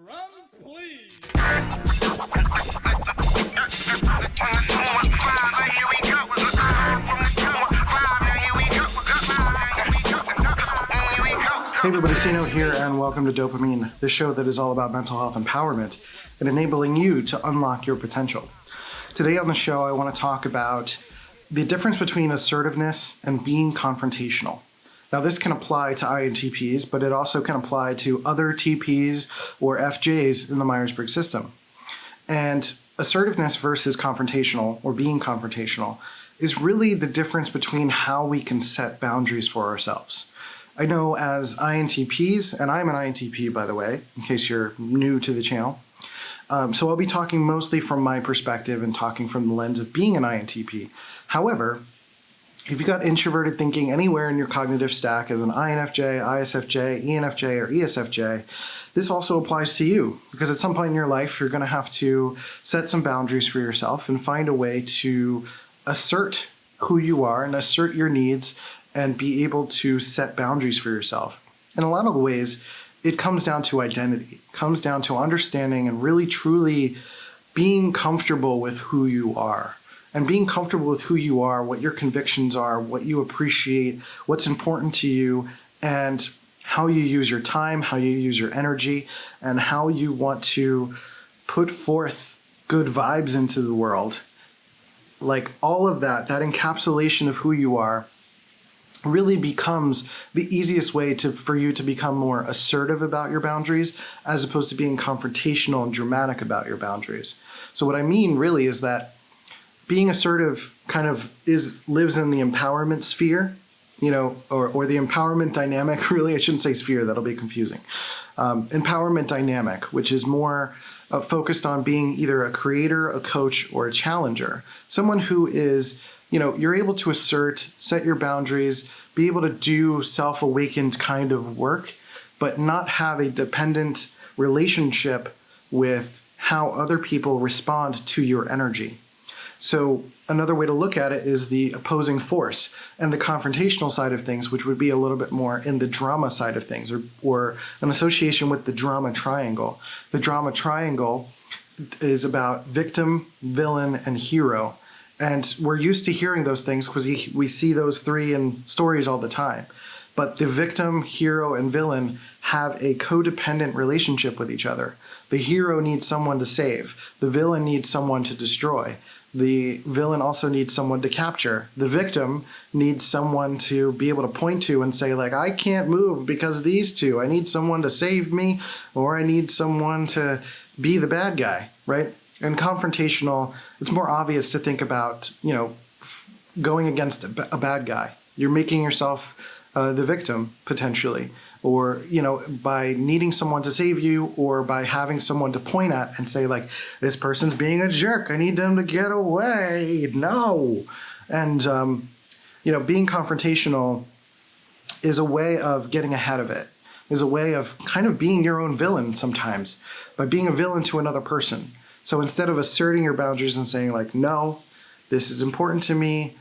Drums, please. Hey everybody, C.Note here, and welcome to DOPEamine, the show that is all about mental health empowerment and enabling you to unlock your potential. Today on the show, I want to talk about the difference between assertiveness and being confrontational. Now, this can apply to INTPs, but it also can apply to other TPs or FJs in the Myers-Briggs system. And assertiveness versus confrontational, or being confrontational, is really the difference between how we can set boundaries for ourselves. I know as INTPs, and I'm an INTP by the way, in case you're new to the channel, so I'll be talking mostly from my perspective and talking from the lens of being an INTP. However, if you've got introverted thinking anywhere in your cognitive stack as an INFJ, ISFJ, ENFJ, or ESFJ, this also applies to you, because at some point in your life, you're going to have to set some boundaries for yourself and find a way to assert who you are and assert your needs and be able to set boundaries for yourself. In a lot of the ways, it comes down to identity. It comes down to understanding and really truly being comfortable with who you are. And being comfortable with who you are, what your convictions are, what you appreciate, what's important to you, and how you use your time, how you use your energy, and how you want to put forth good vibes into the world. Like all of that, that encapsulation of who you are really becomes the easiest way for you to become more assertive about your boundaries, as opposed to being confrontational and dramatic about your boundaries. So what I mean really is that being assertive kind of lives in the empowerment sphere, or the empowerment dynamic, really. I shouldn't say sphere, that'll be confusing. Empowerment dynamic, which is more focused on being either a creator, a coach, or a challenger. Someone who is, you're able to assert, set your boundaries, be able to do self-awakened kind of work, but not have a dependent relationship with how other people respond to your energy. So another way to look at it is the opposing force and the confrontational side of things, which would be a little bit more in the drama side of things, or an association with the drama triangle. The drama triangle is about victim, villain, and hero. And we're used to hearing those things because we see those three in stories all the time. But the victim, hero, and villain have a codependent relationship with each other. The hero needs someone to save. The villain needs someone to destroy. The villain also needs someone to capture. The victim needs someone to be able to point to and say, like, I can't move because of these two. I need someone to save me, or I need someone to be the bad guy, right? And confrontational, it's more obvious to think about, going against a bad guy. You're making yourself the victim, potentially, or, by needing someone to save you, or by having someone to point at and say, like, this person's being a jerk, I need them to get away, no. And, being confrontational is a way of getting ahead of it, is a way of kind of being your own villain sometimes, by being a villain to another person. So instead of asserting your boundaries and saying, like, no, this is important to me,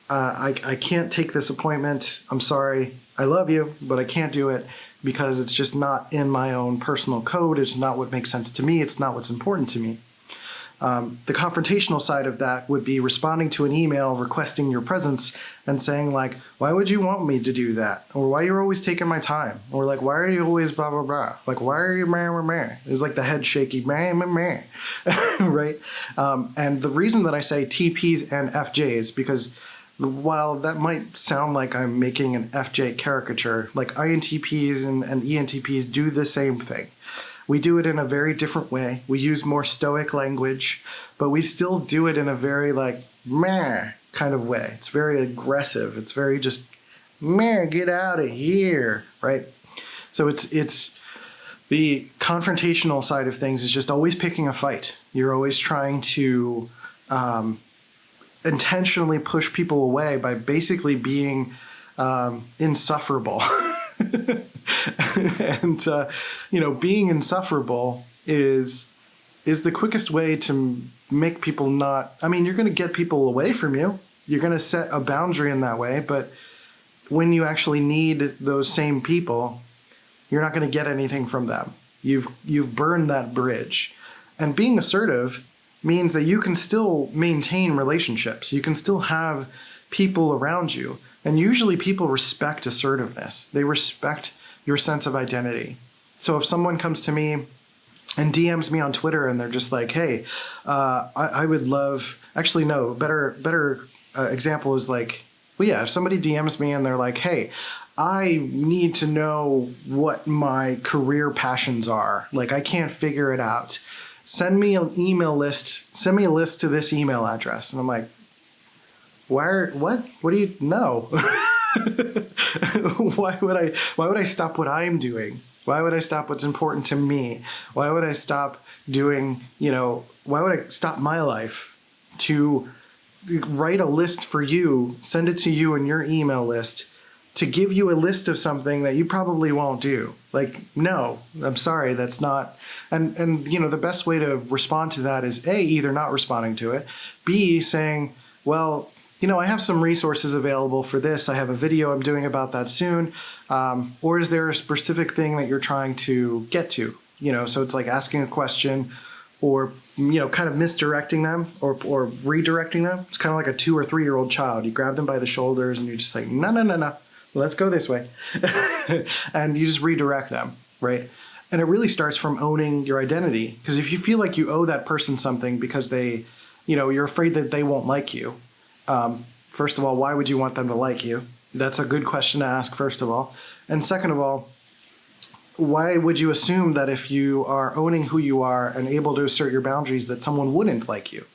I can't take this appointment, I'm sorry, I love you, but I can't do it because it's just not in my own personal code, it's not what makes sense to me, it's not what's important to me. The confrontational side of that would be responding to an email requesting your presence and saying, like, why would you want me to do that? Or why you're always taking my time? Or like, why are you always blah, blah, blah? Like, why are you meh, meh? It's like the head shaky, meh, meh, meh, right? And the reason that I say TPs and FJs, because while that might sound like I'm making an FJ caricature, like INTPs and ENTPs do the same thing. We do it in a very different way. We use more stoic language, but we still do it in a very like meh kind of way. It's very aggressive. It's very just meh, get out of here, right? So it's the confrontational side of things is just always picking a fight. You're always trying to intentionally push people away by basically being insufferable. And being insufferable is the quickest way to make people not, you're going to get people away from you. You're going to set a boundary in that way, but when you actually need those same people, you're not going to get anything from them. You've burned that bridge. And being assertive means that you can still maintain relationships. You can still have people around you. And usually people respect assertiveness. They respect your sense of identity. So if someone comes to me and DMs me on Twitter and they're just like, hey, I would love, actually, no, better example is like, well, yeah, if somebody DMs me and they're like, hey, I need to know what my career passions are. Like, I can't figure it out. Send me an email list. Send me a list to this email address. And I'm like, what do you know? Why would I stop what I'm doing? Why would I stop what's important to me? Why would I stop doing, why would I stop my life to write a list for you, send it to you in your email list, to give you a list of something that you probably won't do? Like, no, I'm sorry, that's not. And the best way to respond to that is A, either not responding to it, B, saying, well, I have some resources available for this. I have a video I'm doing about that soon. Or is there a specific thing that you're trying to get to? So it's like asking a question or, kind of misdirecting them or redirecting them. It's kind of like a 2 or 3 year old child. You grab them by the shoulders and you're just like, no, let's go this way. And you just redirect them, right? And it really starts from owning your identity. Because if you feel like you owe that person something because they, you're afraid that they won't like you. First of all, why would you want them to like you? That's a good question to ask, first of all. And second of all, why would you assume that if you are owning who you are and able to assert your boundaries that someone wouldn't like you?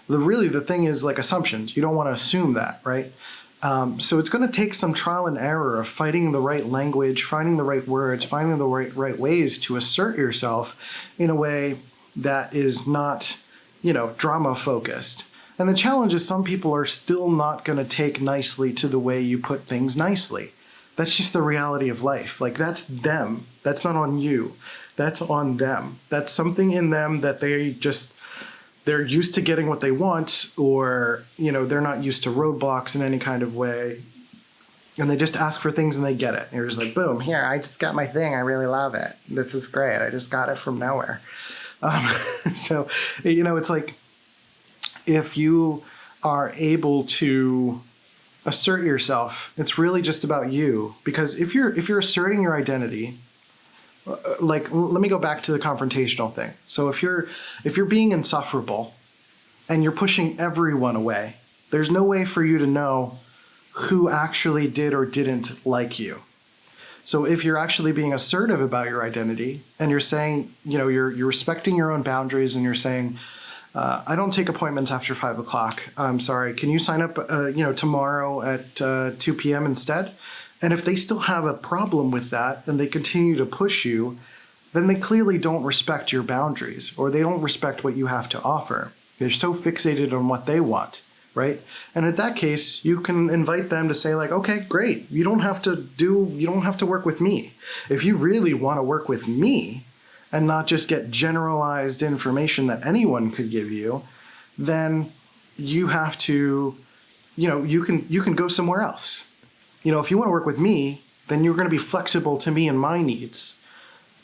The thing is like assumptions. You don't want to assume that, right? So it's going to take some trial and error of finding the right language, finding the right words, finding the right ways to assert yourself in a way that is not, drama focused. And the challenge is some people are still not going to take nicely to the way you put things nicely. That's just the reality of life. Like, that's them. That's not on you. That's on them. That's something in them that they're used to getting what they want, or, they're not used to roadblocks in any kind of way. And they just ask for things and they get it. And you're just like, boom, here, I just got my thing. I really love it. This is great. I just got it from nowhere. So, it's like, if you are able to assert yourself, it's really just about you. Because if you're asserting your identity, like, let me go back to the confrontational thing. So if you're being insufferable and you're pushing everyone away, there's no way for you to know who actually did or didn't like you. So if you're actually being assertive about your identity and you're saying, you're respecting your own boundaries and you're saying, I don't take appointments after 5 o'clock. I'm sorry. Can you sign up, tomorrow at 2 p.m. instead? And if they still have a problem with that and they continue to push you, then they clearly don't respect your boundaries, or they don't respect what you have to offer. They're so fixated on what they want, right? And in that case, you can invite them to say like, okay, great. You don't have to work with me. If you really want to work with me, and not just get generalized information that anyone could give you, then you have to, you can go somewhere else. If you want to work with me, then you're going to be flexible to me and my needs.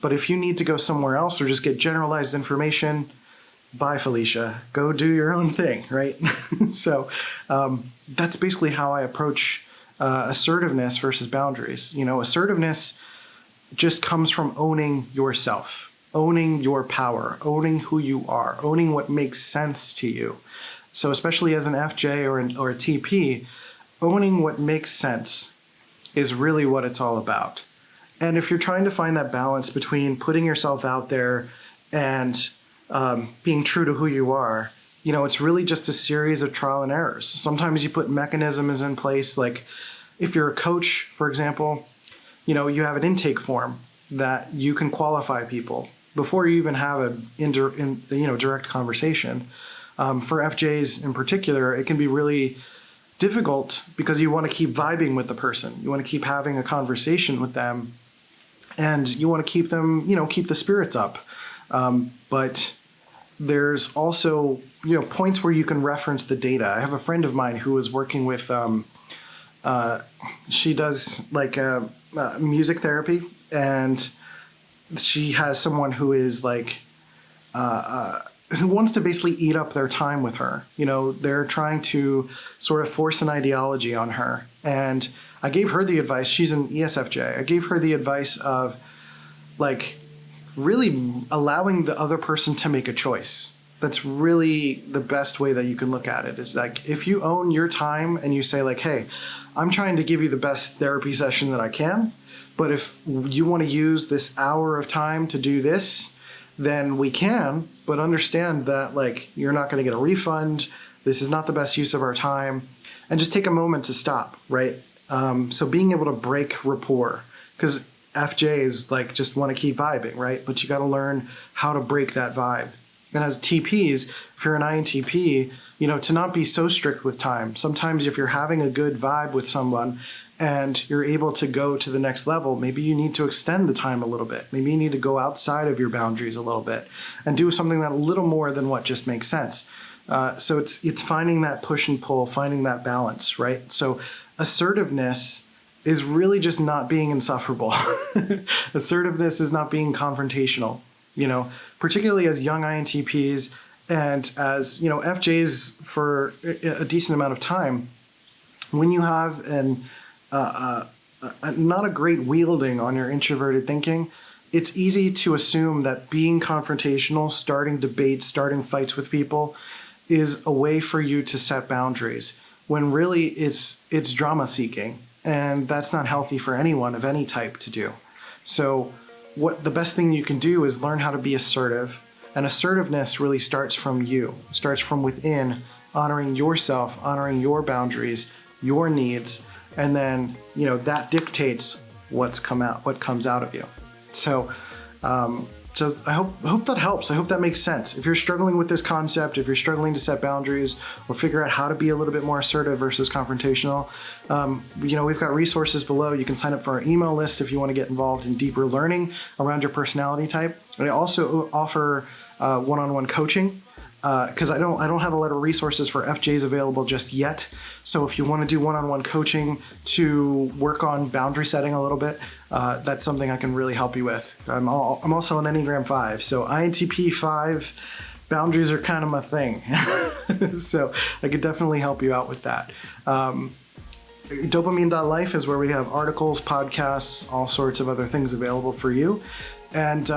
But if you need to go somewhere else or just get generalized information, bye, Felicia. Go do your own thing, right? So that's basically how I approach assertiveness versus boundaries. Assertiveness just comes from owning yourself. Owning your power, owning who you are, owning what makes sense to you. So especially as an FJ or a TP, owning what makes sense is really what it's all about. And if you're trying to find that balance between putting yourself out there and being true to who you are, it's really just a series of trial and errors. Sometimes you put mechanisms in place, like if you're a coach, for example, you have an intake form that you can qualify people before you even have a direct conversation. For FJs in particular, it can be really difficult because you want to keep vibing with the person. You want to keep having a conversation with them, and you want to keep them, keep the spirits up. But there's also, points where you can reference the data. I have a friend of mine who is working with, she does like music therapy, and she has someone who is like, who wants to basically eat up their time with her. You know, they're trying to sort of force an ideology on her. And I gave her the advice, she's an ESFJ, I gave her the advice of like really allowing the other person to make a choice. That's really the best way that you can look at it, is like, if you own your time and you say like, hey, I'm trying to give you the best therapy session that I can, but if you want to use this hour of time to do this, then we can, but understand that like you're not going to get a refund. This is not the best use of our time, and just take a moment to stop, right? So being able to break rapport, because FJs like just want to keep vibing, right? But you got to learn how to break that vibe. And as TPs, if you're an INTP, you know, to not be so strict with time. Sometimes if you're having a good vibe with someone and you're able to go to the next level, maybe you need to extend the time a little bit. Maybe you need to go outside of your boundaries a little bit and do something that a little more than what just makes sense. So it's finding that push and pull, finding that balance, right? So assertiveness is really just not being insufferable. Assertiveness is not being confrontational, you know, particularly as young INTPs and as, you know, FJs for a decent amount of time. When you have not a great wielding on your introverted thinking, it's easy to assume that being confrontational, starting debates, starting fights with people is a way for you to set boundaries, when really it's drama seeking. And that's not healthy for anyone of any type to do. So what the best thing you can do is learn how to be assertive. And assertiveness really starts from you, starts from within, honoring yourself, honoring your boundaries, your needs, and then, you know, that dictates what comes out of you. So I hope that helps. I hope that makes sense. If you're struggling with this concept, if you're struggling to set boundaries or figure out how to be a little bit more assertive versus confrontational, you know, we've got resources below. You can sign up for our email list if you want to get involved in deeper learning around your personality type. And I also offer one-on-one coaching, because I don't have a lot of resources for FJs available just yet. So if you want to do one-on-one coaching to work on boundary setting a little bit, that's something I can really help you with. I'm also an Enneagram 5, so INTP 5 boundaries are kind of my thing. So I could definitely help you out with that. DOPEamine.life is where we have articles, podcasts, all sorts of other things available for you. And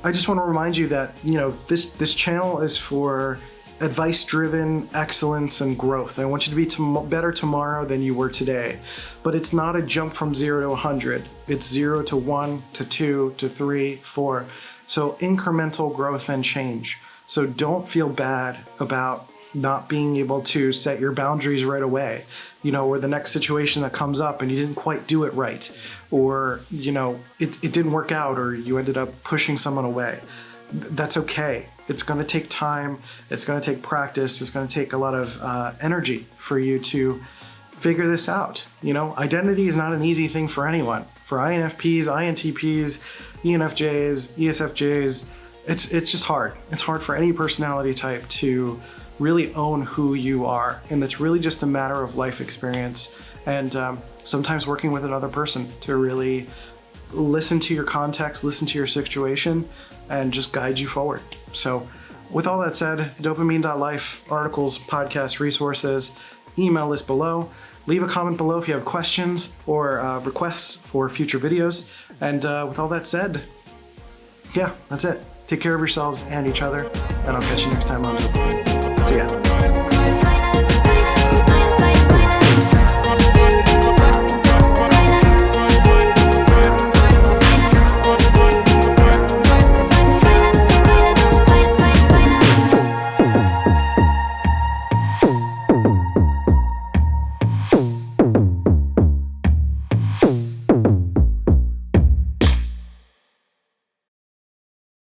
I just want to remind you that, you know, this channel is for advice-driven excellence and growth. I want you to be better tomorrow than you were today. But it's not a jump from 0 to 100. It's 0 to 1 to 2 to 3, 4. So incremental growth and change. So don't feel bad about not being able to set your boundaries right away, you know, or the next situation that comes up and you didn't quite do it right, or, you know, it didn't work out, or you ended up pushing someone away. That's okay. It's going to take time. It's going to take practice. It's going to take a lot of energy for you to figure this out. You know, identity is not an easy thing for anyone. For INFPs, INTPs, ENFJs, ESFJs, it's just hard. It's hard for any personality type to really own who you are. And it's really just a matter of life experience and sometimes working with another person to really listen to your context, listen to your situation, and just guide you forward. So with all that said, DOPEamine.life, articles, podcasts, resources, email list below. Leave a comment below if you have questions or requests for future videos. And with all that said, yeah, that's it. Take care of yourselves and each other, and I'll catch you next time on DOPEamine. See ya.